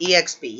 EXP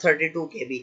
32 KB.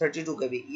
32 KB